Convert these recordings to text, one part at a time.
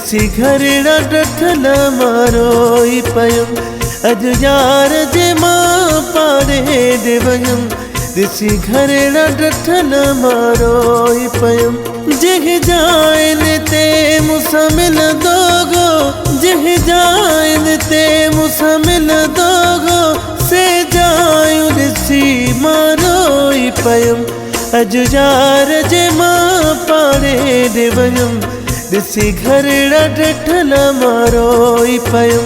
दिसी घरेड़ा डठल मारोई पयम अज यार जे मां पारे दे वयम दिसी घरेड़ा डठल मारोई पयम जह जाइन ते मुसा मिल दोगो जह जाइन ते मुसा मिल दोगो से जायु दिसी मारोई पयम अज यार जे मां पारे दे वयम दिसी घरेड़ा डठल मारोई पयम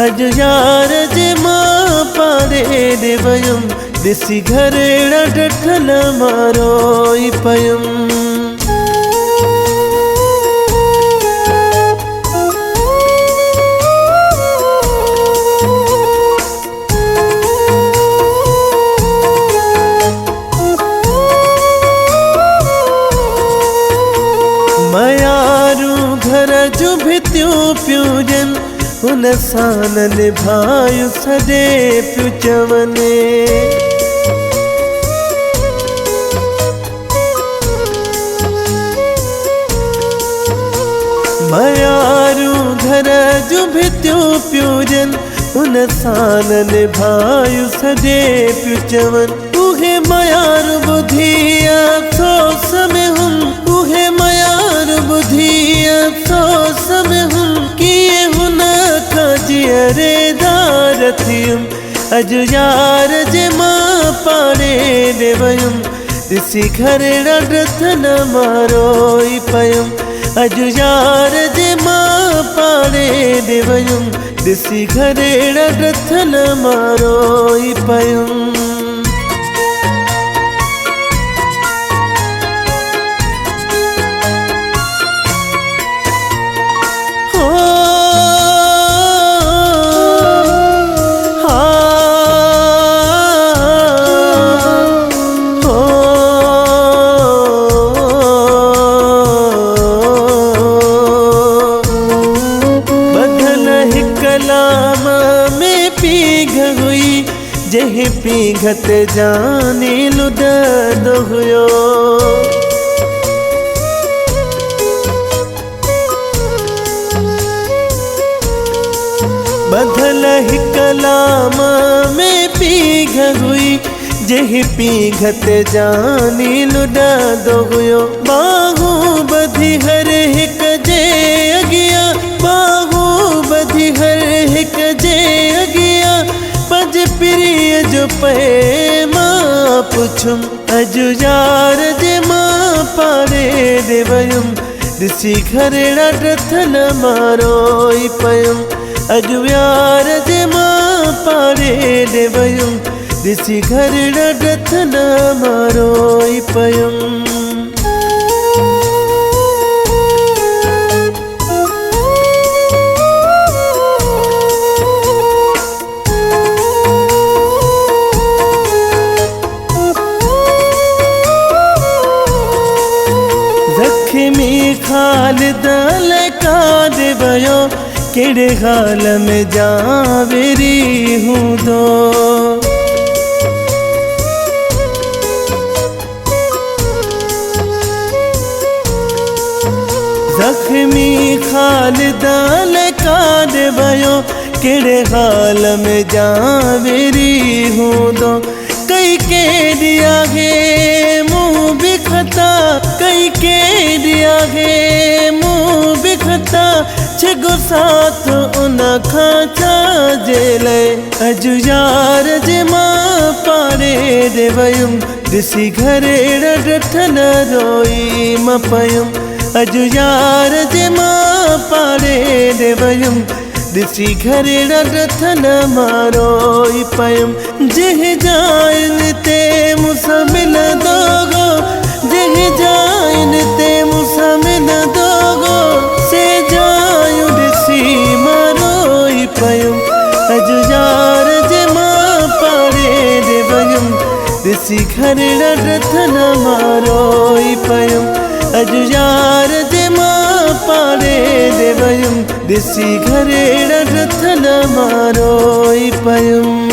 अज यार जे मां पारे दे वयम दिसी घरेड़ा डठल मारोई पयम। मयारू घर जो भित्यूं प्यूजन उन सान निभायु सॼे पियो चवने मयारू घर जो भित्यूं प्यूजन उन सान निभायु सॼे पियो चवन उहे मयार ॿुधी अफ़सोस में हुन उहे मयार ॿुधी अफ़सोस में हुन कीअं हुन खां जीअरेदार थियुम अज यार जे मां पारे दे वयम दिसी घरेड़ा डठल मारोई पयम अज यार जे मां पारे दे वयम दिसी घरेड़ा डठल मारोई पयम। कलाम में पीघ हुई जह पीघत जाने लुदद हुयो बधल ही कलाम में पीघ हुई जह पीघत जाने लुदद हुयो बाहू बधी हर हिक जे अगिया बाहू बधी हर हिक जे अगिया पज प्रिय जो पे मां पुछुम अज यार जे मां पारे दे वयम दिसी घरेड़ा डठल मारोई पयम अज यार जे मां पारे दे वयम दिसी घरेड़ा डठल मारोई पयम। ज़ख्मी ख़ालिद लका दे वयो केड़े हाल में जावेरी हूंदो ज़ख्मी ख़ालिद लका दे वयो केड़े हाल में जावेरी हूंदो कई के दिया है मुँह बिखता कई के दिया है मुँह बिखता छगो साथ उन खाचा जेले अज यार जे मां पारे दे वयम दिसी घरेड़ा डठल रोई म पयम अज यार जे मां पारे दे वयम दिसी घरेड़ा डठल मारोई पयम जह जाइन ते मुसा मिल दोगो जह जाइन ते मुसा मिल दोगो से जायु दिसी मारोई पयम अज यार जे मां पारे दे वयम दिसी घरेड़ा डठल मारोई पयम अज यार जे मां पारे दे वयम दिसी घरेड़ा डठल मारोई पयम।